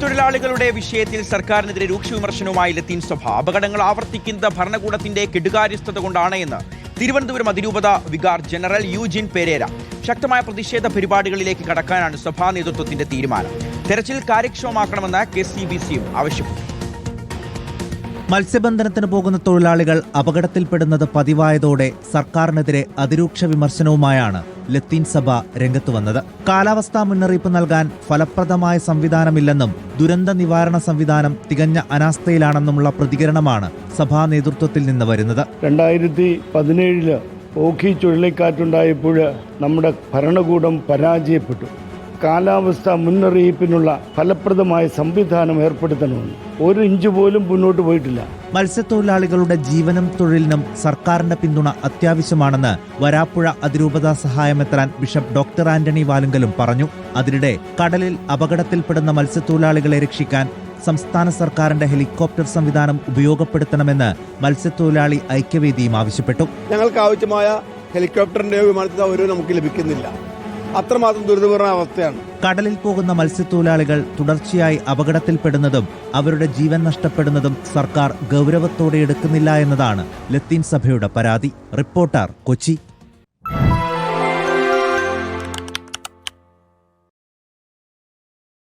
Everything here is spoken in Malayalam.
മത്സ്യത്തൊഴിലാളികളുടെ വിഷയത്തിൽ സർക്കാരിനെതിരെ രൂക്ഷ വിമർശനവുമായി ലത്തീൻ സഭ. അപകടങ്ങൾ ആവർത്തിക്കുന്ന ഭരണകൂടത്തിന്റെ കെടുകാര്യസ്ഥത കൊണ്ടാണ് എന്ന് തിരുവനന്തപുരം അതിരൂപത വികാർ ജനറൽ യൂജിൻ പെരേര. ശക്തമായ പ്രതിഷേധ പരിപാടികളിലേക്ക് കടക്കാനാണ് സഭാ നേതൃത്വത്തിന്റെ തീരുമാനം. തെരച്ചിൽ കാര്യക്ഷമമാക്കണമെന്ന് KCBCയും ആവശ്യപ്പെട്ടു. മത്സ്യബന്ധനത്തിന് പോകുന്ന തൊഴിലാളികൾ അപകടത്തിൽപ്പെടുന്നത് പതിവായതോടെ സർക്കാരിനെതിരെ അതിരൂക്ഷ വിമർശനവുമായാണ് ലത്തീൻ സഭ രംഗത്തു വന്നത്. കാലാവസ്ഥാ മുന്നറിയിപ്പ് നൽകാൻ ഫലപ്രദമായ സംവിധാനമില്ലെന്നും ദുരന്ത നിവാരണ സംവിധാനം തികഞ്ഞ അനാസ്ഥയിലാണെന്നുമുള്ള പ്രതികരണമാണ് സഭാ നേതൃത്വത്തിൽ നിന്ന് വരുന്നത്. 2017 ഓഖി ചുഴലിക്കാറ്റുണ്ടായപ്പോൾ നമ്മുടെ ഭരണകൂടം പരാജയപ്പെട്ടു. കാലാവസ്ഥ മുന്നറിയിപ്പിനുള്ള ഫലപ്രദമായ സംവിധാനം ഏർപ്പെടുത്തണമെന്ന് 1 ഇഞ്ച് പോലും മുന്നോട്ട് പോയിട്ടില്ല. മത്സ്യത്തൊഴിലാളികളുടെ ജീവനും തൊഴിലിനും സർക്കാരിന്റെ പിന്തുണ അത്യാവശ്യമാണെന്ന് വരാപ്പുഴ അതിരൂപതാ സഹായമെത്രാൻ ബിഷപ്പ് ഡോക്ടർ ആന്റണി വാലുങ്കലും പറഞ്ഞു. അതിനിടെ കടലിൽ അപകടത്തിൽപ്പെടുന്ന മത്സ്യത്തൊഴിലാളികളെ രക്ഷിക്കാൻ സംസ്ഥാന സർക്കാരിന്റെ ഹെലികോപ്റ്റർ സംവിധാനം ഉപയോഗപ്പെടുത്തണമെന്ന് മത്സ്യത്തൊഴിലാളി ഐക്യവേദിയും ആവശ്യപ്പെട്ടു. ഞങ്ങൾക്ക് ആവശ്യമായ ഹെലികോപ്റ്ററിന്റെയോ വിമാനത്തിനോ ഒരു നമുക്ക് ലഭിക്കുന്നില്ല. അത്രമാത്രം ദുരിതപൂർണ്ണ അവസ്ഥയാണ്. കടലിൽ പോകുന്ന മത്സ്യത്തൊഴിലാളികൾ തുടർച്ചയായി അപകടത്തിൽപ്പെടുന്നതും അവരുടെ ജീവൻ നഷ്ടപ്പെടുന്നതും സർക്കാർ ഗൗരവത്തോടെ എടുക്കുന്നില്ല എന്നതാണ് ലത്തീൻ സഭയുടെ പരാതി. റിപ്പോർട്ടർ, കൊച്ചി.